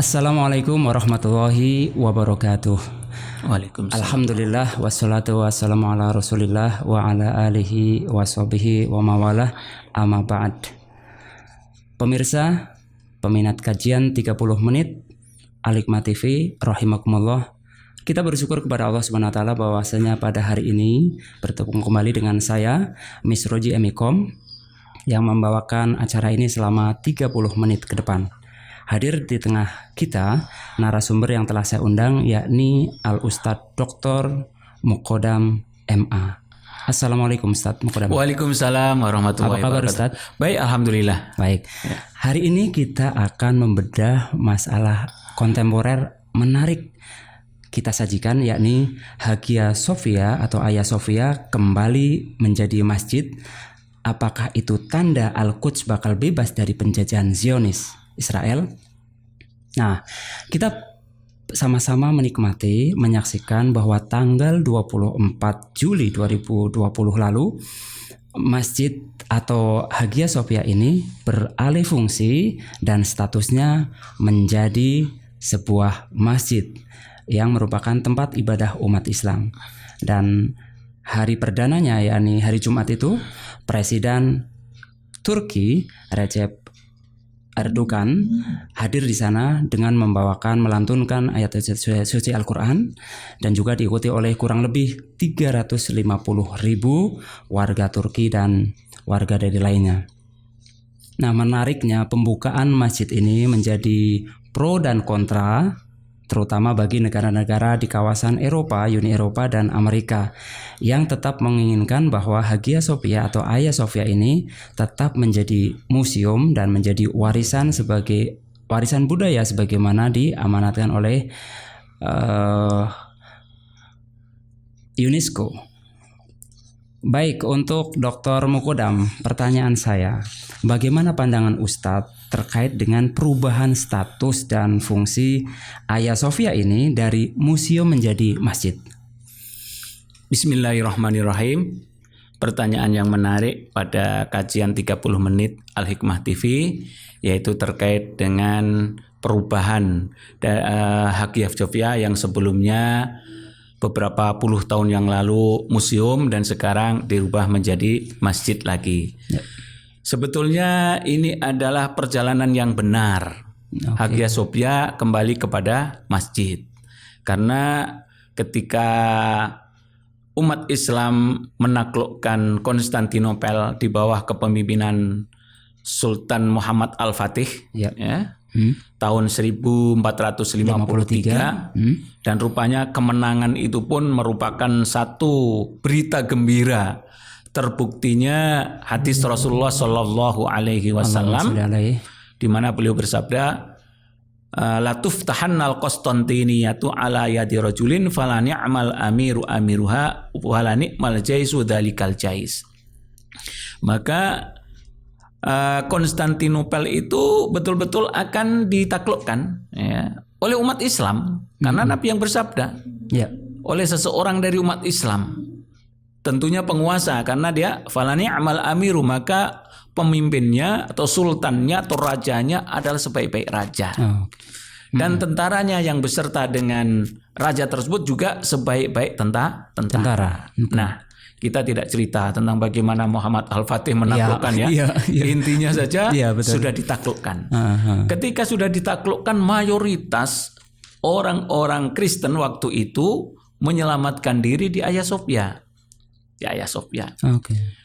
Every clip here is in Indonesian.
Assalamualaikum warahmatullahi wabarakatuh. Waalaikumsalam. Alhamdulillah wassalatu wassalamu ala Rasulillah wa ala alihi wa sahbihi wa mawalah, amma ba'd. Pemirsa, peminat kajian 30 menit Al-Hikmah TV rahimakumullah. Kita bersyukur kepada Allah Subhanahu wa taala bahwasanya pada hari ini bertemu kembali dengan saya Misroji Emikom yang membawakan acara ini selama 30 menit ke depan. Hadir di tengah kita narasumber yang telah saya undang, yakni Al-Ustadz Dr. Mukodam MA. Assalamualaikum Ustadz Mukodam. Waalaikumsalam warahmatullahi Apa kabar wabarakatuh. Ustadz? Baik, alhamdulillah. Baik. Hari ini kita akan membedah masalah kontemporer menarik kita sajikan, yakni Hagia Sophia atau Hagia Sophia kembali menjadi masjid. Apakah itu tanda Al-Quds bakal bebas dari penjajahan Zionis Israel? Nah, kita sama-sama menikmati, menyaksikan bahwa tanggal 24 Juli 2020 lalu masjid atau Hagia Sophia ini beralih fungsi dan statusnya menjadi sebuah masjid yang merupakan tempat ibadah umat Islam. Dan hari perdananya, yakni hari Jumat itu, Presiden Turki Recep Erdogan hadir di sana dengan melantunkan ayat suci Al-Quran dan juga diikuti oleh kurang lebih 350.000 warga Turki dan warga dari lainnya. Nah, menariknya pembukaan masjid ini menjadi pro dan kontra, terutama bagi negara-negara di kawasan Eropa, Uni Eropa dan Amerika yang tetap menginginkan bahwa Hagia Sophia atau Hagia Sophia ini tetap menjadi museum dan menjadi warisan sebagai warisan budaya sebagaimana diamanatkan oleh UNESCO. Baik, untuk Dr. Mukodam, pertanyaan saya, bagaimana pandangan Ustadz terkait dengan perubahan status dan fungsi Hagia Sophia ini dari museum menjadi masjid? Bismillahirrahmanirrahim. Pertanyaan yang menarik pada kajian 30 menit Al-Hikmah TV, yaitu terkait dengan perubahan Hagia Sophia yang sebelumnya beberapa puluh tahun yang lalu museum dan sekarang dirubah menjadi masjid lagi. Ya. Sebetulnya ini adalah perjalanan yang benar. Hagia Sophia kembali kepada masjid. Karena ketika umat Islam menaklukkan Konstantinopel di bawah kepemimpinan Sultan Muhammad Al-Fatih, tahun 1453, dan rupanya kemenangan itu pun merupakan satu berita gembira. Terbuktinya hadis Rasulullah Shallallahu Alaihi Wasallam di mana beliau bersabda, la tuftahannal Konstantiniyatu ala yadi rajulin fala ni'mal amiru amiruha wala ni'mal jaisu dalikal jais. Maka Konstantinopel itu betul-betul akan ditaklukkan oleh umat Islam karena Nabi yang bersabda oleh seseorang dari umat Islam, tentunya penguasa, karena dia falani amal amiru, maka pemimpinnya atau sultannya atau rajanya adalah sebaik-baik raja dan tentaranya yang beserta dengan raja tersebut juga sebaik-baik tentara. Nah, kita tidak cerita tentang bagaimana Muhammad Al-Fatih menaklukkan intinya saja sudah ditaklukkan. Ketika sudah ditaklukkan, mayoritas orang-orang Kristen waktu itu menyelamatkan diri di Hagia Sophia.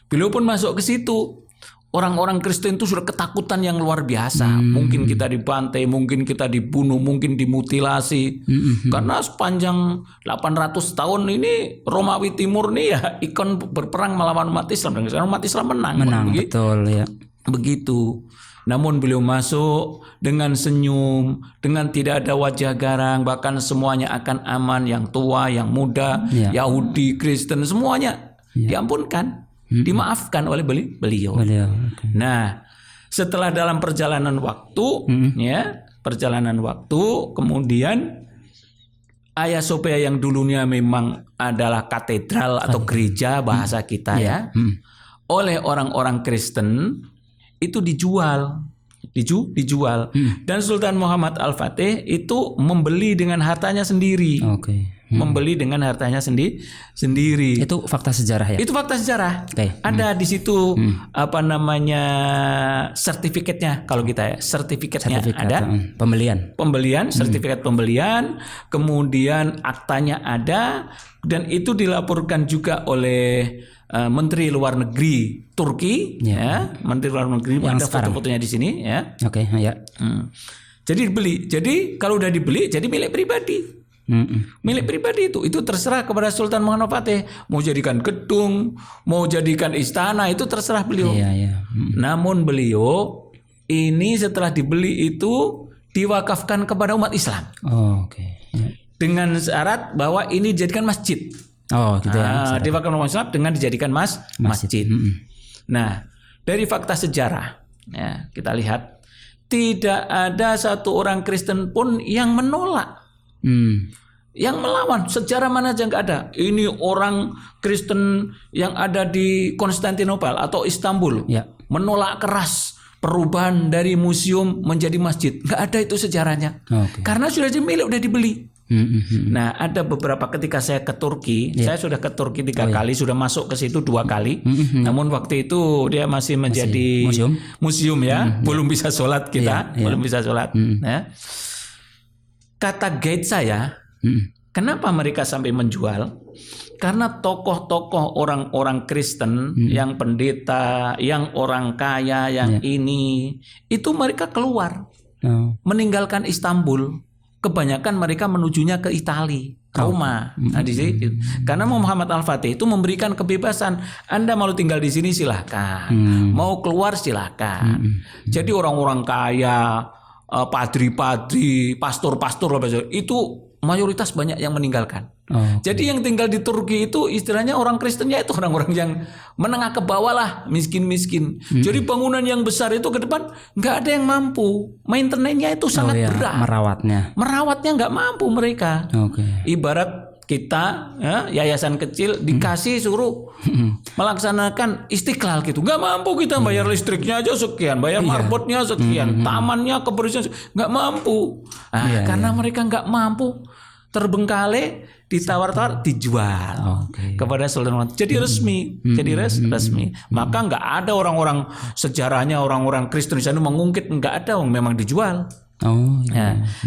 Beliau pun masuk ke situ. Orang-orang Kristen itu sudah ketakutan yang luar biasa. Mungkin kita dibantai, mungkin kita dibunuh, mungkin dimutilasi. Karena sepanjang 800 tahun ini Romawi Timur nih ya ikon berperang melawan umat Islam. Dan sekarang umat Islam menang. Betul ya. Begitu. Namun beliau masuk dengan senyum, dengan tidak ada wajah garang, bahkan semuanya akan aman, yang tua, yang muda, Yahudi, Kristen, semuanya diampunkan. Dimaafkan oleh beliau. Nah, setelah dalam perjalanan waktu, kemudian Hagia Sophia yang dulunya memang adalah katedral atau gereja bahasa kita oleh orang-orang Kristen itu dijual dijual. Dan Sultan Muhammad Al-Fatih itu membeli dengan hartanya sendiri. Membeli dengan hartanya sendiri. Itu fakta sejarah ya? Itu fakta sejarah. Ada di situ apa namanya sertifikatnya kalau kita ya. Sertifikatnya ada. Pembelian, sertifikat pembelian, kemudian aktanya ada dan itu dilaporkan juga oleh Menteri Luar Negeri Turki, ya. Menteri Luar Negeri yang ada foto-fotonya di sini, ya. Jadi dibeli. Jadi kalau udah dibeli, jadi milik pribadi. Milik pribadi itu terserah kepada Sultan Muhammad Fatih. Mau jadikan gedung, mau jadikan istana, itu terserah beliau. Namun beliau ini setelah dibeli itu diwakafkan kepada umat Islam. Dengan syarat bahwa ini dijadikan masjid. Diwakafkan umat Islam dengan dijadikan masjid. Nah, dari fakta sejarah, ya, kita lihat tidak ada satu orang Kristen pun yang menolak. Yang melawan, sejarah mana aja nggak ada. Ini orang Kristen yang ada di Konstantinopel atau Istanbul menolak keras perubahan dari museum menjadi masjid. Nggak ada itu sejarahnya. Karena sudah milik, udah dibeli. Nah, ada beberapa ketika saya ke Turki, saya sudah ke Turki 3 kali, sudah masuk ke situ 2 kali. Namun waktu itu dia masih menjadi museum ya, belum bisa sholat kita, belum bisa sholat. Ya. Kata guide saya, kenapa mereka sampai menjual? Karena tokoh-tokoh orang-orang Kristen, yang pendeta, yang orang kaya, yang ini, itu mereka keluar, meninggalkan Istanbul. Kebanyakan mereka menujunya ke Italia, Roma. Nah, di sini, karena Muhammad Al-Fatih itu memberikan kebebasan. Anda mau tinggal di sini silahkan, mau keluar silahkan. Jadi orang-orang kaya, padri-padri, pastor-pastor itu mayoritas banyak yang meninggalkan. Jadi yang tinggal di Turki itu istilahnya orang Kristennya itu orang-orang yang menengah ke bawah lah, miskin-miskin. Jadi bangunan yang besar itu ke depan nggak ada yang mampu. Maintenance-nya itu sangat berat. Merawatnya nggak mampu mereka. Ibarat kita ya, yayasan kecil dikasih suruh melaksanakan Istiqlal gitu, nggak mampu kita bayar listriknya aja sekian, bayar marbotnya sekian, tamannya kebersihan nggak mampu. Karena mereka nggak mampu, terbengkalai, ditawar-tawar, dijual kepada Sultan Muhammad. Jadi resmi, resmi. Maka nggak ada orang-orang sejarahnya orang-orang Kristen di sana mengungkit, nggak ada, memang dijual.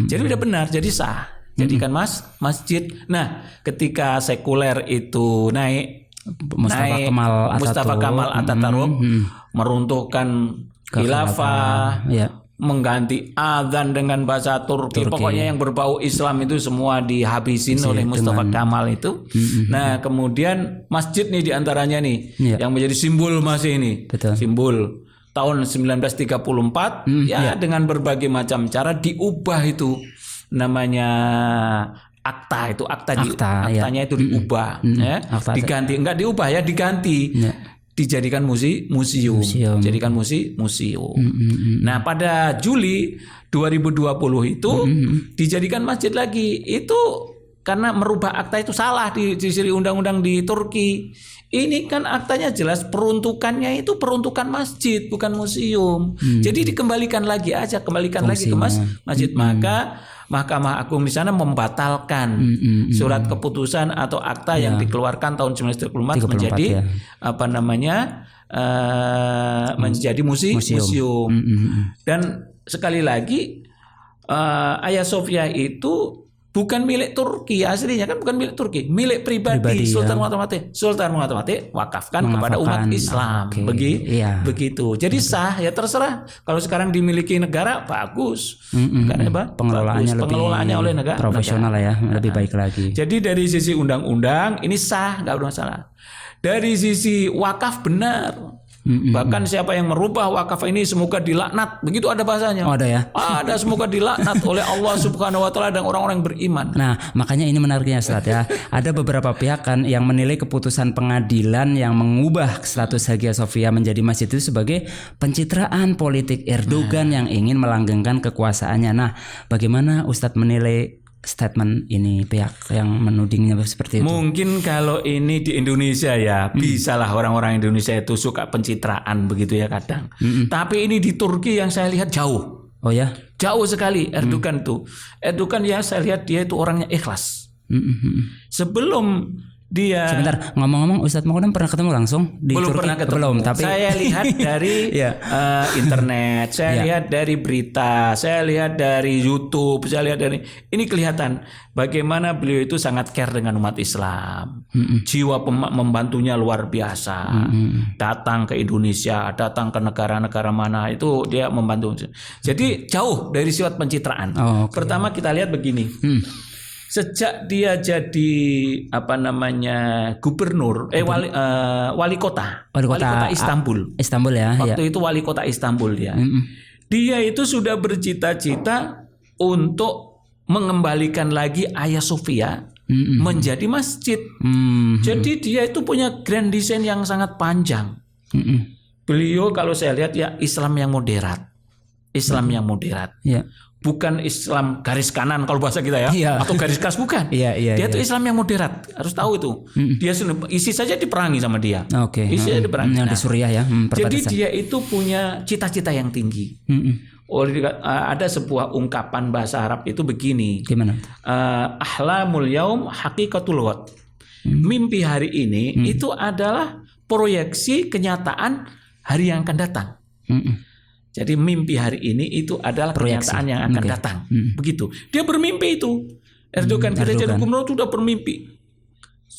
Jadi udah benar, jadi sah. Jadikan masjid. Nah, ketika sekuler itu naik, Mustafa Kemal Atatürk meruntuhkan khilafah, mengganti azan dengan bahasa Turki. Pokoknya yang berbau Islam itu semua dihabisin oleh Mustafa Kemal itu. Nah, kemudian masjid nih diantaranya nih yang menjadi simbol masih ini. Simbol tahun 1934 dengan berbagai macam cara diubah itu. Namanya akta itu aktanya itu diubah diganti, enggak diubah ya, diganti dijadikan museum. Jadikan museum. Nah, pada Juli 2020 itu dijadikan masjid lagi. Itu karena merubah akta itu salah di sisi undang-undang di Turki. Ini kan aktanya jelas peruntukannya itu peruntukan masjid, bukan museum. Jadi dikembalikan lagi aja, lagi ke masjid. Maka Mahkamah Agung di sana membatalkan surat keputusan atau akta yang dikeluarkan tahun 1934 menjadi menjadi museum. Dan sekali lagi Hagia Sophia itu bukan milik Turki, aslinya kan bukan milik Turki, milik pribadi Sultan Muhammad Fatih wakafkan kepada umat Islam. Begitu. Jadi sah, ya terserah. Kalau sekarang dimiliki negara bagus. Karena pengelolaannya oleh negara profesional ya, lebih baik lagi. Jadi dari sisi undang-undang ini sah, nggak bermasalah. Dari sisi wakaf benar. Bahkan siapa yang merubah wakaf ini semoga dilaknat, begitu ada bahasanya. Ada ya? Ada, semoga dilaknat oleh Allah Subhanahu wa taala dan orang-orang yang beriman. Nah, makanya ini menariknya Ustaz ya. Ada beberapa pihak kan yang menilai keputusan pengadilan yang mengubah status Hagia Sophia menjadi masjid itu sebagai pencitraan politik Erdogan yang ingin melanggengkan kekuasaannya. Nah, bagaimana Ustadz menilai statement ini pihak yang menudingnya seperti itu? Mungkin kalau ini di Indonesia ya bisalah orang-orang Indonesia itu suka pencitraan begitu ya kadang. Tapi ini di Turki yang saya lihat jauh. Oh ya? Jauh sekali Erdogan tuh. Erdogan ya saya lihat dia itu orangnya ikhlas. Sebelum dia sebentar, ngomong-ngomong Ustadz Maudan pernah ketemu langsung di belum Turki? Pernah ketemu. Belum, tapi saya lihat dari internet, saya lihat dari berita, saya lihat dari YouTube, saya lihat dari ini kelihatan bagaimana beliau itu sangat care dengan umat Islam. Jiwa membantunya luar biasa. Datang ke Indonesia, datang ke negara-negara mana itu dia membantu. Jadi jauh dari sifat pencitraan. Pertama kita lihat begini. Sejak dia jadi gubernur wali kota Istanbul. Istanbul ya. Waktu itu wali kota Istanbul dia. Dia itu sudah bercita-cita untuk mengembalikan lagi Hagia Sophia menjadi masjid. Jadi dia itu punya grand design yang sangat panjang. Beliau kalau saya lihat ya Islam yang moderat. Islam yang moderat. Bukan Islam garis kanan kalau bahasa kita ya, atau garis keras bukan. Dia itu Islam yang moderat, harus tahu itu. Dia ISIS saja diperangi sama dia. ISIS saja diperangi. Yang di Suriah ya. Jadi dia itu punya cita-cita yang tinggi. Ada sebuah ungkapan bahasa Arab itu begini. Gimana? Ahlamul yaum haqiqatul ghad. Mimpi hari ini itu adalah proyeksi kenyataan hari yang akan datang. Jadi mimpi hari ini itu adalah kenyataan yang akan datang. Begitu. Dia bermimpi itu. Erdogan ketika jadi gubernur sudah bermimpi.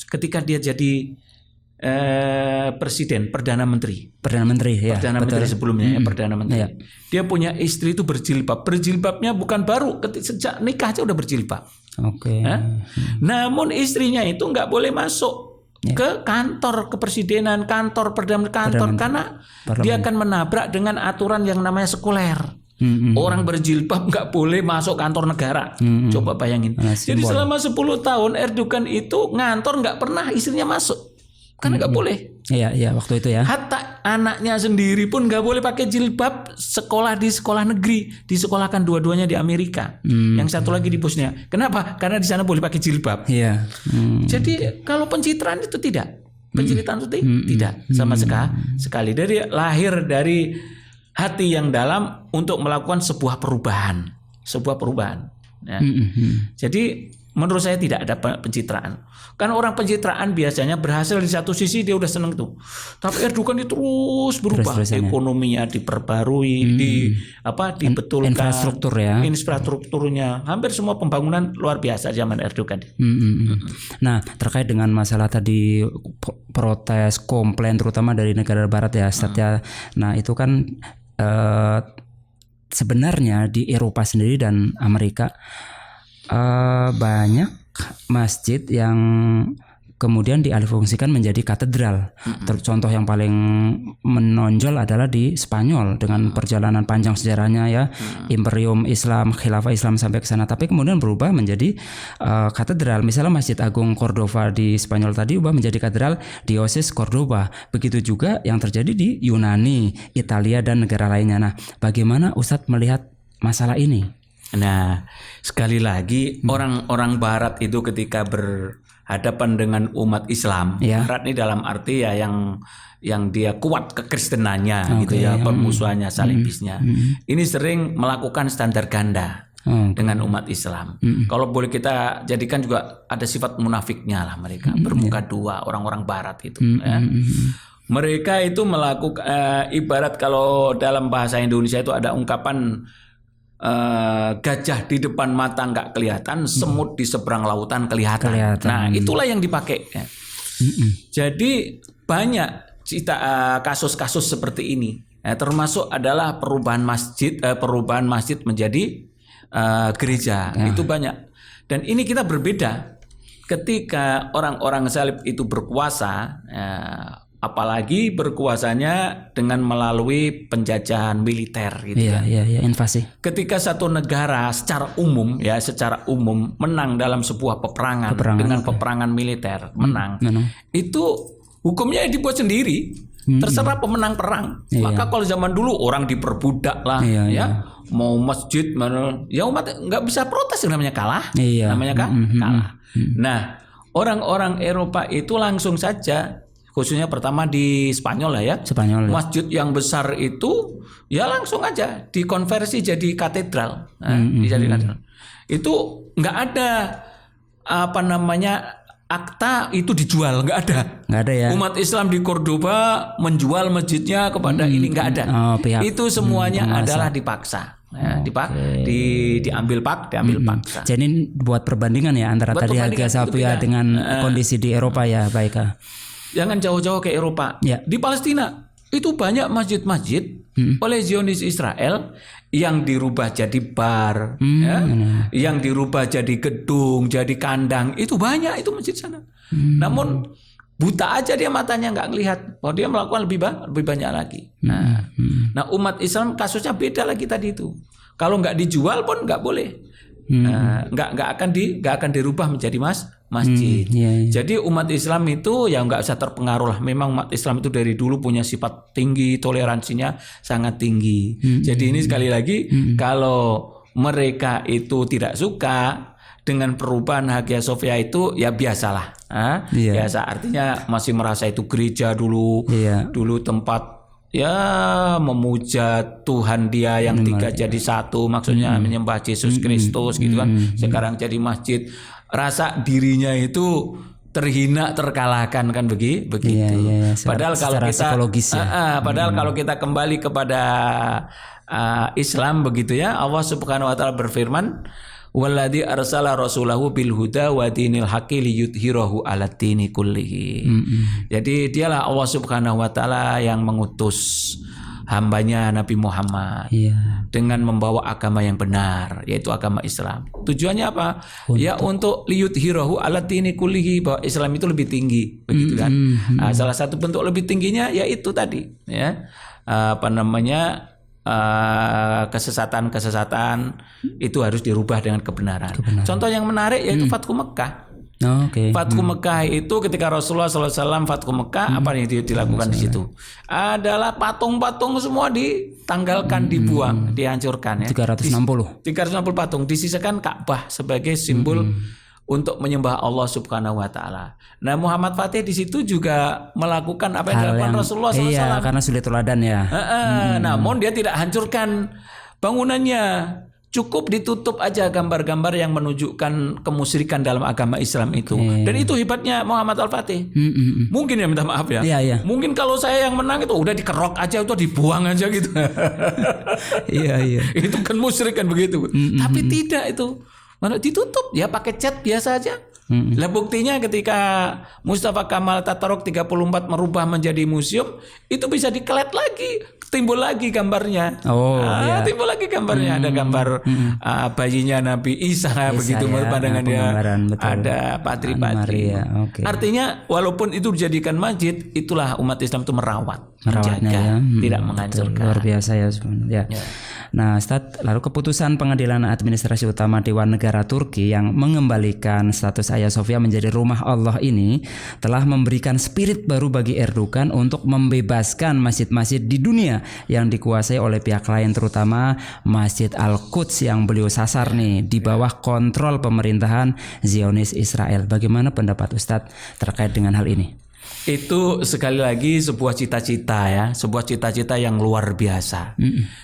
Ketika dia jadi presiden, perdana menteri sebelumnya Perdana Menteri. Dia punya istri itu berjilbab. Berjilbabnya bukan baru, sejak nikah aja udah berjilbab. Namun istrinya itu nggak boleh masuk ke kantor kepresidenan, kantor perdana, karena dia akan menabrak dengan aturan yang namanya sekuler. Orang berjilbab nggak boleh masuk kantor negara. Coba bayangin. Jadi selama 10 tahun Erdogan itu ngantor nggak pernah istrinya masuk. Karena nggak boleh. Iya waktu itu ya. Hatta anaknya sendiri pun nggak boleh pakai jilbab. Sekolah di sekolah negeri, disekolahkan dua-duanya di Amerika. Yang satu lagi di Bosnia. Kenapa? Karena di sana boleh pakai jilbab. Jadi kalau pencitraan itu tidak. Pencitraan itu tidak sama sekali. Dari lahir dari hati yang dalam untuk melakukan sebuah perubahan. Ya. Jadi menurut saya tidak ada pencitraan. Kan orang pencitraan biasanya berhasil di satu sisi dia udah seneng tuh. Tapi Erdogan itu terus berubah. Ekonominya diperbarui, dibetulkan. Infrastrukturnya. Hampir semua pembangunan luar biasa zaman Erdogan. Nah, terkait dengan masalah tadi protes, komplain terutama dari negara barat ya, Nah, itu kan sebenarnya di Eropa sendiri dan Amerika banyak masjid yang kemudian dialihfungsikan menjadi katedral. Contoh yang paling menonjol adalah di Spanyol dengan perjalanan panjang sejarahnya ya, Imperium Islam, Khilafah Islam sampai ke sana, tapi kemudian berubah menjadi katedral. Misalnya Masjid Agung Cordova di Spanyol tadi ubah menjadi katedral Diosis Cordoba. Begitu juga yang terjadi di Yunani, Italia dan negara lainnya. Nah, bagaimana Ustadz melihat masalah ini? Nah, sekali lagi orang-orang Barat itu ketika berhadapan dengan umat Islam, Barat ini dalam arti ya yang dia kuat kekristenannya gitu ya, permusuhannya, salibisnya. Ini sering melakukan standar ganda dengan umat Islam. Kalau boleh kita jadikan juga ada sifat munafiknya lah mereka, bermuka dua orang-orang Barat itu. Ya. Mereka itu melakukan ibarat kalau dalam bahasa Indonesia itu ada ungkapan gajah di depan mata nggak kelihatan, semut di seberang lautan kelihatan. Nah, itulah yang dipakai. Jadi banyak kasus-kasus seperti ini. Termasuk adalah perubahan masjid menjadi gereja. Itu banyak. Dan ini kita berbeda ketika orang-orang salib itu berkuasa. Apalagi berkuasanya dengan melalui penjajahan militer gitu kan. Invasi. Ketika satu negara secara umum menang dalam sebuah peperangan dengan peperangan militer, menang. Itu hukumnya dibuat sendiri. Terserah pemenang perang. Maka kalau zaman dulu orang diperbudak lah, ya mau masjid mana, ya umat nggak bisa protes, namanya kalah, namanya kalah. Nah, orang-orang Eropa itu langsung saja, khususnya pertama di Spanyol lah ya, masjid yang besar itu ya langsung aja dikonversi jadi katedral, dijadikan katedral. Itu nggak ada akta itu dijual, nggak ada ya. Umat Islam di Cordoba menjual masjidnya kepada ini, nggak ada. Itu semuanya adalah dipaksa. Diambil paksa. Jadi buat perbandingan ya antara tadi Hagia Sophia dengan kondisi di Eropa ya, baik. Jangan jauh-jauh ke Eropa. Di Palestina itu banyak masjid-masjid oleh Zionis Israel yang dirubah jadi bar, yang dirubah jadi gedung, jadi kandang, itu banyak itu masjid sana. Namun buta aja dia matanya, nggak ngelihat bahwa dia melakukan lebih banyak lagi. Nah, umat Islam kasusnya beda lagi tadi itu. Kalau nggak dijual pun nggak boleh. Nggak akan dirubah menjadi masjid. Jadi umat Islam itu ya nggak usah terpengaruh lah. Memang umat Islam itu dari dulu punya sifat tinggi, toleransinya sangat tinggi. Jadi ini sekali lagi kalau mereka itu tidak suka dengan perubahan Hagia Sophia itu ya biasalah. Biasa, artinya masih merasa itu gereja dulu tempat ya memuja Tuhan dia yang tiga jadi satu, maksudnya menyembah Yesus Kristus gitu kan. Sekarang jadi masjid, rasa dirinya itu terhina, terkalahkan kan begitu. Padahal kalau kita kalau kita kembali kepada Islam begitu ya, Allah Subhanahu wa taala berfirman, walladzi arsala rasulahu bil huda wa dinil haqqi liyudhhirahu 'alad dini kullihi. Jadi dialah Allah Subhanahu wa taala yang mengutus hambanya Nabi Muhammad dengan membawa agama yang benar, yaitu agama Islam. Tujuannya apa? Untuk liyudhhirahu 'alad dini kullihi, bahwa Islam itu lebih tinggi, begitu kan? Salah satu bentuk lebih tingginya yaitu tadi ya, kesesatan itu harus dirubah dengan kebenaran. Contoh yang menarik yaitu Fathu Mekah. Fathu Mekah itu ketika Rasulullah SAW Fathu Mekah, apa yang dilakukan di situ? Adalah patung-patung semua ditanggalkan, dibuang, dihancurkan ya. 360 patung, disisakan Ka'bah sebagai simbol untuk menyembah Allah Subhanahu wa taala. Nah, Muhammad Fatih di situ juga melakukan apa yang dilakukan Rasulullah SAW. Iya, karena sulit teladan ya. Namun dia tidak hancurkan bangunannya. Cukup ditutup aja gambar-gambar yang menunjukkan kemusyrikan dalam agama Islam itu. Dan itu hebatnya Muhammad Al-Fatih. Mungkin ya, minta maaf ya. Mungkin kalau saya yang menang itu udah dikerok aja, itu dibuang aja gitu. Itu kan musyrik kan begitu. Tapi tidak itu. Mana ditutup ya pakai cat biasa aja. Lah buktinya ketika Mustafa Kamal Tatarok 34 merubah menjadi museum, itu bisa dikelet lagi, timbul lagi gambarnya. Timbul lagi gambarnya, ada gambar bayinya Nabi Isa begitu pandangannya, ada patri-patri. Artinya walaupun itu dijadikan masjid, itulah umat Islam itu merawat, menjaga, tidak menghancurkan. Luar biasa ya sebenarnya. Nah, Ustaz, lalu keputusan Pengadilan Administrasi Utama Dewan Negara Turki yang mengembalikan status Hagia Sophia menjadi rumah Allah ini telah memberikan spirit baru bagi Erdogan untuk membebaskan masjid-masjid di dunia yang dikuasai oleh pihak lain, terutama Masjid Al-Quds yang beliau sasar nih di bawah kontrol pemerintahan Zionis Israel. Bagaimana pendapat Ustaz terkait dengan hal ini? Itu sekali lagi sebuah cita-cita ya, sebuah cita-cita yang luar biasa.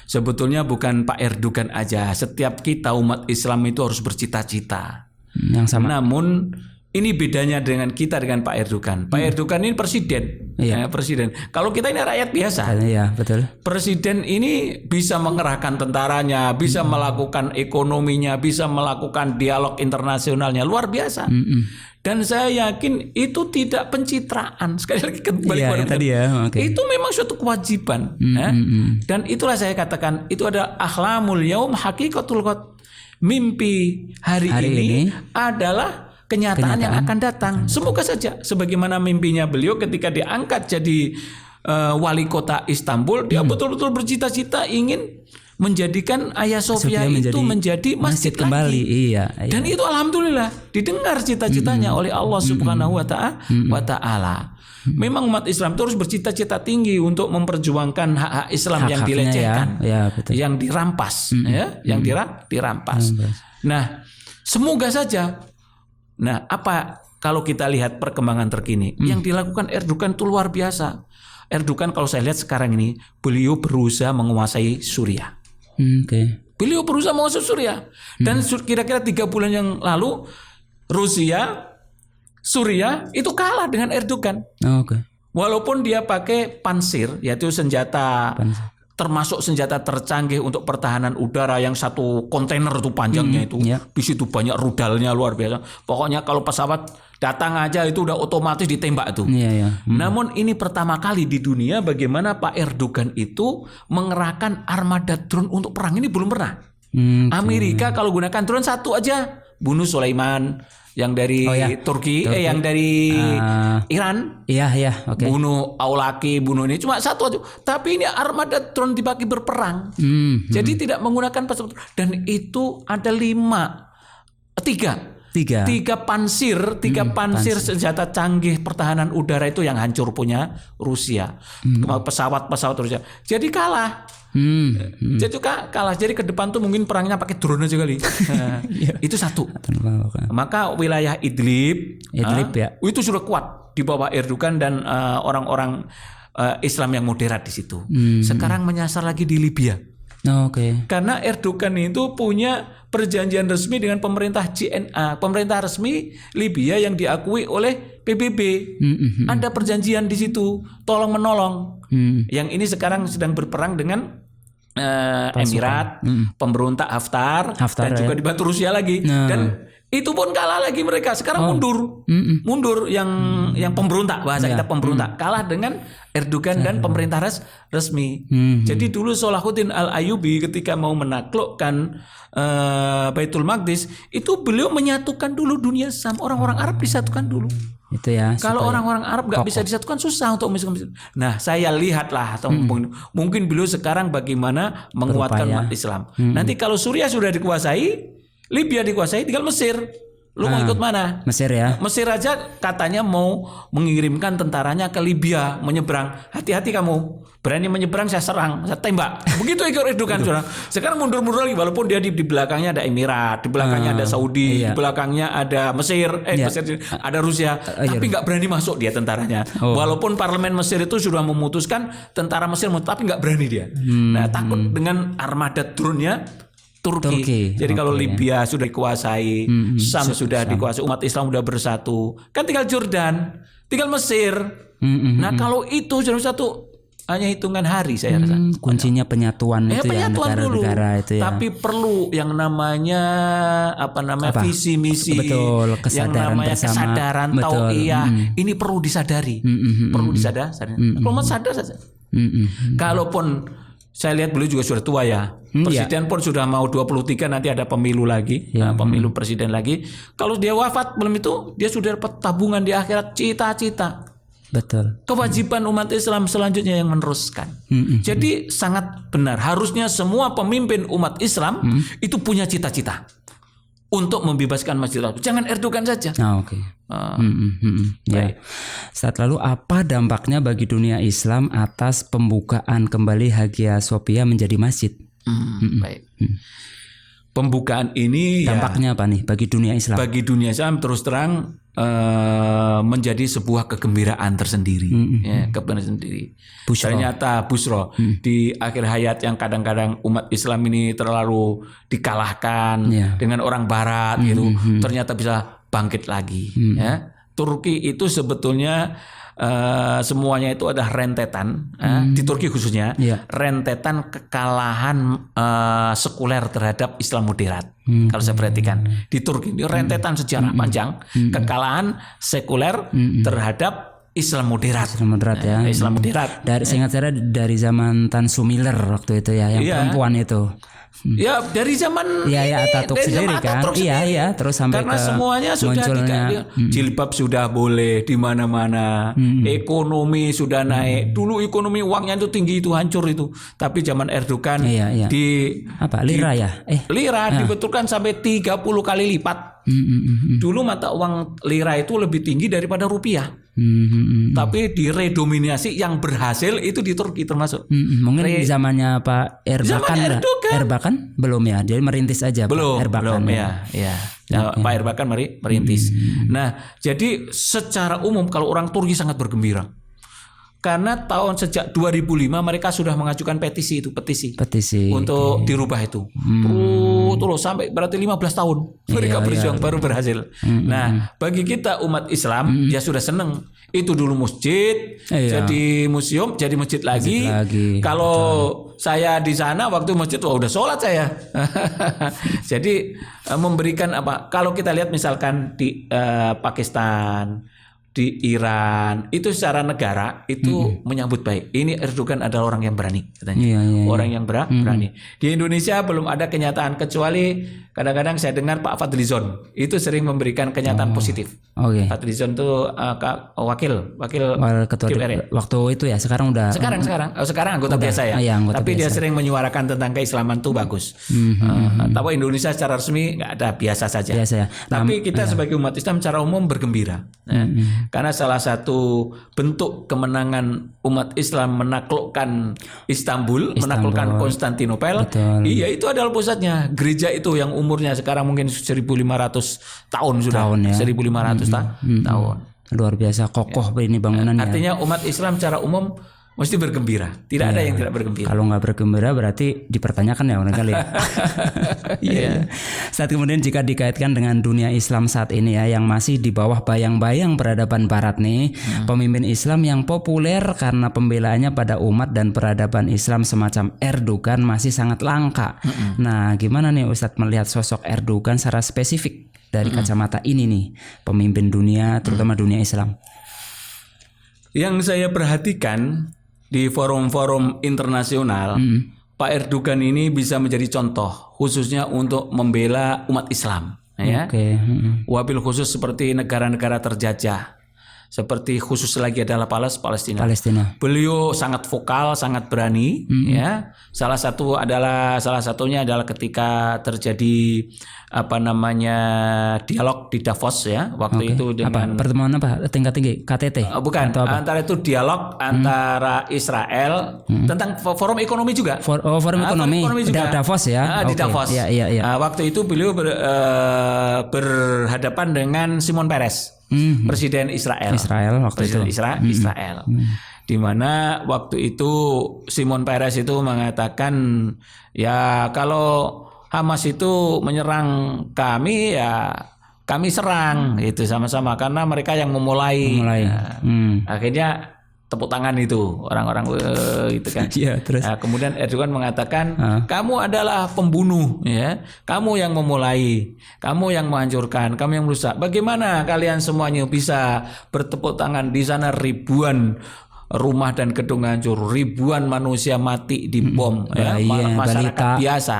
Sebetulnya bukan Pak Erdogan aja, setiap kita umat Islam itu harus bercita-cita yang sama. Namun ini bedanya dengan kita dengan Pak Erdogan. Pak Erdogan ini presiden, presiden. Kalau kita ini rakyat biasa. Betul. Presiden ini bisa mengerahkan tentaranya, bisa melakukan ekonominya, bisa melakukan dialog internasionalnya, luar biasa. Dan saya yakin itu tidak pencitraan. Sekali lagi kembali kepada tadi ya. Itu memang suatu kewajiban. Dan itulah saya katakan itu adalah akhlamul yaum hakikatul qad. Mimpi hari ini adalah kenyataan yang akan datang. Semoga saja sebagaimana mimpinya beliau ketika diangkat jadi wali kota Istanbul, dia betul-betul bercita-cita ingin menjadikan Hagia Sophia itu menjadi masjid kembali. Iya. Dan itu alhamdulillah didengar cita-citanya oleh Allah Subhanahu wa taala. Memang umat Islam terus bercita-cita tinggi untuk memperjuangkan hak-hak Islam yang dilecehkan, yang dirampas, yang dirampas. Nah, semoga saja. Nah, apa kalau kita lihat perkembangan terkini yang dilakukan Erdogan itu luar biasa. Erdogan kalau saya lihat sekarang ini, beliau berusaha menguasai Suriah. Beliau berusaha menguasai Suriah. Dan kira-kira 3 bulan yang lalu Suriah itu kalah dengan Erdogan. Walaupun dia pakai pansir, yaitu senjata termasuk senjata tercanggih untuk pertahanan udara yang 1 kontainer itu panjangnya itu. Di situ banyak rudalnya luar biasa. Pokoknya kalau pesawat datang aja itu udah otomatis ditembak tuh. Namun ini pertama kali di dunia bagaimana Pak Erdogan itu mengerahkan armada drone untuk perang. Ini belum pernah. Amerika kalau gunakan drone 1 aja bunuh Sulaiman yang dari Turki. Yang dari Iran. Bunuh Aulaki, bunuh ini cuma 1 aja. Tapi ini armada drone dipakai berperang. Jadi tidak menggunakan pesawat. Dan itu ada 3 pansir senjata canggih pertahanan udara itu yang hancur punya Rusia. Pesawat-pesawat Rusia. Jadi kalah. Jadi kalah. Jadi ke depan tuh mungkin perangnya pakai drone aja kali. Itu 1. Maka wilayah Idlib itu sudah kuat di bawah Erdogan dan orang-orang Islam yang moderat di situ. Sekarang menyasar lagi di Libya. Karena Erdogan itu punya perjanjian resmi dengan pemerintah JNA, pemerintah resmi Libya yang diakui oleh PBB. Ada perjanjian di situ, tolong menolong. Yang ini sekarang sedang berperang dengan Emirat, pemberontak Haftar dan juga dibantu Rusia lagi. Dan itu pun kalah lagi mereka. Sekarang mundur yang pemberontak, bahasa kita pemberontak, kalah dengan Erdogan dan pemerintah resmi. Jadi dulu Salahuddin Al-Ayyubi ketika mau menaklukkan Baitul Maqdis itu beliau menyatukan dulu dunia Islam. Orang-orang Arab disatukan dulu. Itu ya. Kalau orang-orang Arab nggak bisa disatukan susah untuk miskin. Nah, saya lihatlah atau mungkin beliau sekarang bagaimana menguatkan umat Islam. Nanti kalau Suriah sudah dikuasai, Libya dikuasai, tinggal Mesir. Lu mau ikut mana? Mesir ya. Mesir aja katanya mau mengirimkan tentaranya ke Libya menyeberang. Hati-hati kamu. Berani menyeberang saya serang, saya tembak. Begitu Erdogan saudara. Sekarang mundur-mundur lagi walaupun dia di belakangnya ada Emirat, di belakangnya ada Saudi, di belakangnya ada Mesir, ada Rusia, tapi nggak berani masuk dia tentaranya. Walaupun parlemen Mesir itu sudah memutuskan tentara Mesir, tapi nggak berani dia. Nah, takut dengan armada drone-nya Turki. Jadi kalau Libya sudah dikuasai, Syam sudah dikuasai, umat Islam sudah bersatu, kan tinggal Jordan, tinggal Mesir. Nah kalau itu sudah satu, hanya hitungan hari saya rasa. Kuncinya penyatuan itu penyatuan ya, negara-negara itu ya. Tapi perlu yang namanya visi misi, yang namanya kesadaran tauhiyah. Ini perlu disadari, perlu disadari. Kalau mau sadar saja. Kalaupun saya lihat beliau juga sudah tua ya. Presiden pun sudah mau 23, nanti ada pemilu lagi, pemilu presiden lagi. Kalau dia wafat belum itu, dia sudah dapat tabungan di akhirat, cita-cita. Betul. Kewajiban umat Islam selanjutnya yang meneruskan. Jadi sangat benar. Harusnya semua pemimpin umat Islam itu punya cita-cita untuk membebaskan Masjid Al-Aqsa. Jangan Erdogan saja. Ya. Saat lalu apa dampaknya bagi dunia Islam atas pembukaan kembali Hagia Sophia menjadi masjid? Baik. Pembukaan ini dampaknya apa nih bagi dunia Islam? Bagi dunia Islam terus terang menjadi sebuah kegembiraan tersendiri, kegembiraan sendiri. Ternyata Busro di akhir hayat yang kadang-kadang umat Islam ini terlalu dikalahkan dengan orang Barat gitu, ternyata bisa bangkit lagi. Turki itu sebetulnya semuanya itu ada rentetan di Turki khususnya rentetan kekalahan sekuler terhadap Islam moderat. Kalau saya perhatikan di Turki ini rentetan sejarah panjang kekalahan sekuler terhadap Islam moderat. Islam moderat ya. Islam moderat. Dari seingat saya dari zaman Tan Suu Miller waktu itu ya, yang perempuan itu. Ya dari zaman Ataturk sendiri kan. Iya, terus sampai karena ke semuanya sudah jilbab sudah boleh di mana-mana. Ekonomi sudah naik. Dulu ekonomi uangnya itu tinggi, itu hancur itu. Tapi zaman Erdogan di lira lira dibetulkan sampai 30 kali lipat. Dulu mata uang lira itu lebih tinggi daripada rupiah. Tapi diredominasi yang berhasil itu di Turki termasuk. Mungkin di zamannya Pak Erbakan belum ya, dia merintis aja. Belum, Pak Erbakan ya. Pak Erbakan merintis. Nah, jadi secara umum kalau orang Turki sangat bergembira. Karena sejak 2005 mereka sudah mengajukan petisi untuk dirubah itu. Terus sampai berarti 15 tahun mereka berjuang baru berhasil. Nah, bagi kita umat Islam ya sudah seneng. Itu dulu masjid, jadi museum, jadi masjid lagi. Kalau saya di sana waktu masjid udah sholat saya. Jadi memberikan apa? Kalau kita lihat misalkan di Pakistan, di Iran itu secara negara itu menyambut baik. Ini Erdogan adalah orang yang berani katanya. Orang yang berani. Di Indonesia belum ada kenyataan kecuali kadang-kadang saya dengar Pak Fadlizon itu sering memberikan kenyataan positif. Fadlizon itu wakil ketua waktu itu ya, sekarang anggota biasa ya. Tapi dia sering menyuarakan tentang keislaman itu bagus. Tapi Indonesia secara resmi nggak ada, biasa saja. Tapi kita sebagai umat Islam secara umum bergembira. Karena salah satu bentuk kemenangan umat Islam menaklukkan Istanbul. Menaklukkan Konstantinopel. Iya, itu adalah pusatnya. Gereja itu yang umurnya sekarang mungkin 1.500 tahun sudah. 1.500 tahun. Luar biasa kokoh ini bangunannya. Artinya umat Islam secara umum mesti bergembira. Tidak ada yang tidak bergembira. Kalau nggak bergembira berarti dipertanyakan ya barangkali. Saat kemudian jika dikaitkan dengan dunia Islam saat ini ya, yang masih di bawah bayang-bayang peradaban Barat nih, pemimpin Islam yang populer karena pembelaannya pada umat dan peradaban Islam semacam Erdogan masih sangat langka. Nah, gimana nih Ustadz melihat sosok Erdogan secara spesifik dari kacamata ini nih, pemimpin dunia, terutama dunia Islam? Yang saya perhatikan di forum-forum internasional, Pak Erdogan ini bisa menjadi contoh khususnya untuk membela umat Islam, ya. Wabil khusus seperti negara-negara terjajah, seperti khusus lagi adalah Palestina. Beliau sangat vokal, sangat berani, ya. Salah satunya adalah ketika terjadi dialog di Davos ya waktu itu dengan pertemuan tingkat tinggi KTT. Bukan, antara itu dialog antara Israel tentang forum ekonomi juga. Forum ekonomi juga. Davos ya. Di Davos. Waktu itu beliau berhadapan dengan Shimon Peres. Presiden Israel waktu itu. Israel. Di mana waktu itu Shimon Peres itu mengatakan ya kalau Hamas itu menyerang kami ya kami serang itu sama-sama karena mereka yang memulai. Akhirnya tepuk tangan itu orang-orang itu kan. Terus. Nah, kemudian Erdogan mengatakan kamu adalah pembunuh ya. Kamu yang memulai, kamu yang menghancurkan, kamu yang merusak. Bagaimana kalian semuanya bisa bertepuk tangan di sana ribuan rumah dan gedung hancur, ribuan manusia mati di bom masyarakat balita. Biasa.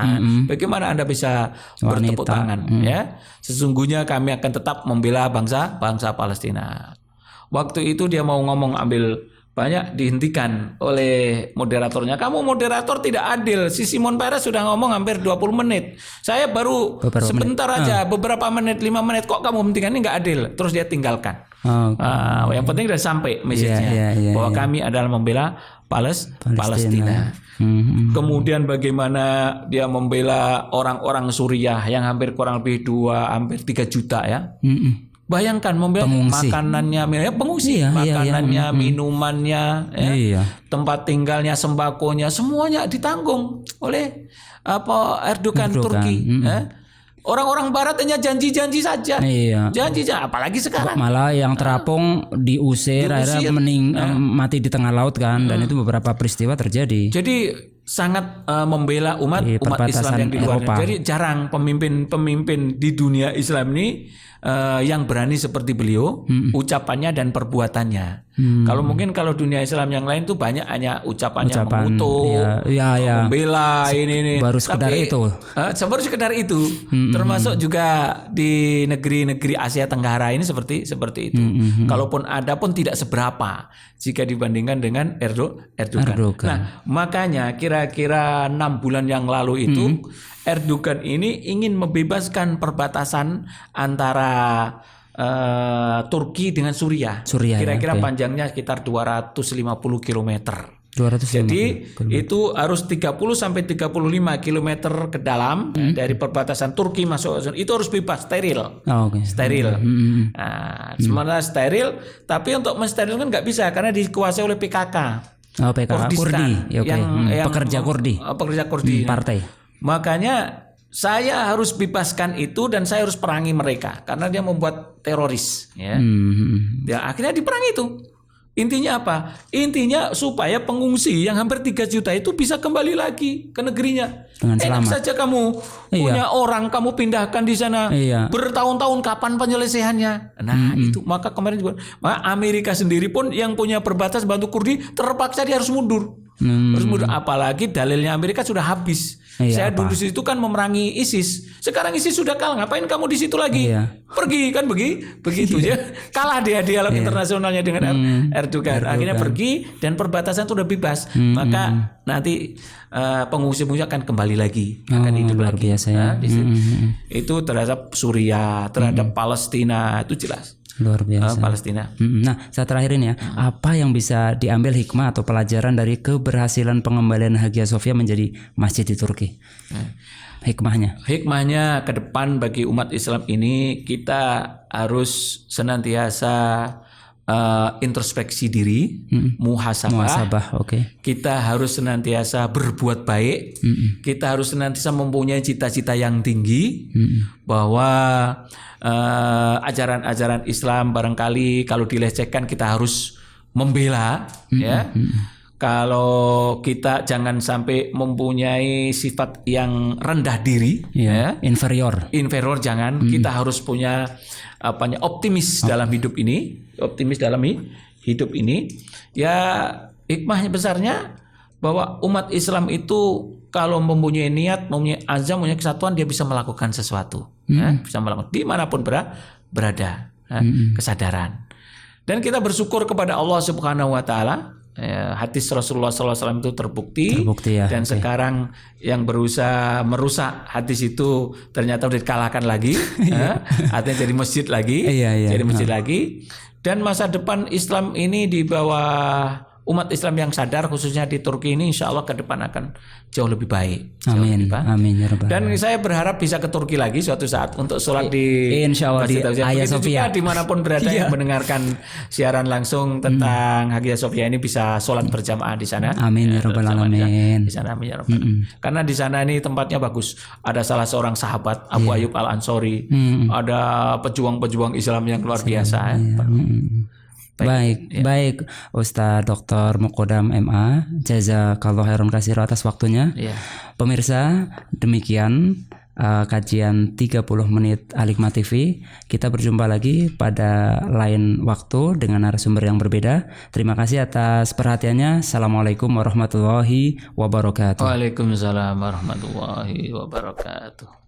Bagaimana Anda bisa bertepuk tangan ya? Sesungguhnya kami akan tetap membela bangsa Palestina. Waktu itu dia mau ngomong banyak dihentikan oleh moderatornya. Kamu moderator tidak adil. Si Shimon Peres sudah ngomong hampir 20 menit. Saya baru sebentar aja, beberapa menit, 5 menit. Kok kamu hentikan? Ini nggak adil. Terus dia tinggalkan. Yang penting sudah sampai message-nya bahwa kami adalah membela Palestina. Kemudian bagaimana dia membela orang-orang Suriah yang hampir kurang lebih hampir 3 juta ya. Bayangkan membela makanannya, pengungsi, makanannya, minumannya, tempat tinggalnya, sembakonya, semuanya ditanggung oleh Erdogan. Turki. Orang-orang Barat hanya janji-janji saja, janji, apalagi sekarang. Malah yang terapung diusir. Akhirnya mati di tengah laut kan, dan itu beberapa peristiwa terjadi. Jadi sangat membela umat Islam yang di luar. Jadi jarang pemimpin di dunia Islam ini yang berani seperti beliau, ucapannya dan perbuatannya. Kalau dunia Islam yang lain tuh banyak hanya ucapan mengutuk, membela ini. Baru sekedar itu. Baru sekedar itu. Termasuk juga di negeri-negeri Asia Tenggara ini seperti itu. Kalaupun ada pun tidak seberapa jika dibandingkan dengan Erdogan. Nah, makanya kira-kira 6 bulan yang lalu itu Erdogan ini ingin membebaskan perbatasan antara Turki dengan Suriah. Kira-kira panjangnya sekitar 250 km. Jadi itu harus 30 sampai 35 km ke dalam dari perbatasan Turki masuk itu harus bebas, steril. Steril. Nah, sementara steril, tapi untuk mensterilkan nggak bisa karena dikuasai oleh PKK. Kurdi. Yang pekerja Kurdi. Partai. Makanya saya harus bebaskan itu dan saya harus perangi mereka karena dia membuat teroris. Ya, akhirnya diperangi itu. Intinya apa? Intinya supaya pengungsi yang hampir 3 juta itu bisa kembali lagi ke negerinya. Enak saja kamu punya orang, kamu pindahkan di sana bertahun-tahun, kapan penyelesaiannya? Nah itu maka kemarin juga Amerika sendiri pun yang punya perbatasan bantu Kurdi terpaksa dia harus mundur. Apalagi dalilnya Amerika sudah habis. Saya dulu di situ kan memerangi ISIS. Sekarang ISIS sudah kalah. Ngapain kamu di situ lagi? Pergi kan begitu ya. Kalah dia dialog internasionalnya dengan Erdogan. Akhirnya pergi dan perbatasan itu udah bebas. Maka nanti pengungsi-pengungsi akan kembali lagi, akan hidup lagi. Biasa ya. Itu terhadap Suriah, terhadap Palestina itu jelas. Luar biasa. Palestina. Nah, saat terakhir ini ya, apa yang bisa diambil hikmah atau pelajaran dari keberhasilan pengembalian Hagia Sophia menjadi masjid di Turki? Hikmahnya ke depan bagi umat Islam ini kita harus senantiasa introspeksi diri, muhasabah. Kita harus senantiasa berbuat baik. Kita harus senantiasa mempunyai cita-cita yang tinggi bahwa ajaran-ajaran Islam barangkali kalau dilecehkan kita harus membela, ya. Kalau kita jangan sampai mempunyai sifat yang rendah diri, inferior jangan. Kita harus punya optimis dalam hidup ini, Ya, hikmahnya besarnya bahwa umat Islam itu kalau mempunyai niat, mempunyai azam, mempunyai kesatuan, dia bisa melakukan sesuatu, bisa melakukan dimanapun berada, kesadaran. Dan kita bersyukur kepada Allah Subhanahu Wa Taala. Hadis Rasulullah SAW itu terbukti dan sekarang yang berusaha merusak hadis itu ternyata sudah dikalahkan lagi, artinya jadi masjid lagi, lagi. Dan masa depan Islam ini di bawah umat Islam yang sadar khususnya di Turki ini insya Allah ke depan akan jauh lebih baik. Amin ya Rabbal. Dan saya berharap bisa ke Turki lagi suatu saat untuk sholat di insya Allah di Hagia Sophia. Dimanapun berada yang mendengarkan siaran langsung tentang Hagia Sophia ini bisa sholat berjamaah di sana. Amin ya Rabbal alamin. Di sana amin ya Rabbal. Karena di sana ini tempatnya bagus. Ada salah seorang sahabat Abu Ayyub Al-Ansori. Ada pejuang-pejuang Islam yang luar biasa. Baik Ustadz Dr. Muqaddam MA, jazakallahu khairan katsir atas waktunya. Pemirsa, demikian kajian 30 menit Al-Hikmah TV. Kita berjumpa lagi pada lain waktu dengan narasumber yang berbeda. Terima kasih atas perhatiannya. Assalamualaikum warahmatullahi wabarakatuh. Waalaikumsalam warahmatullahi wabarakatuh.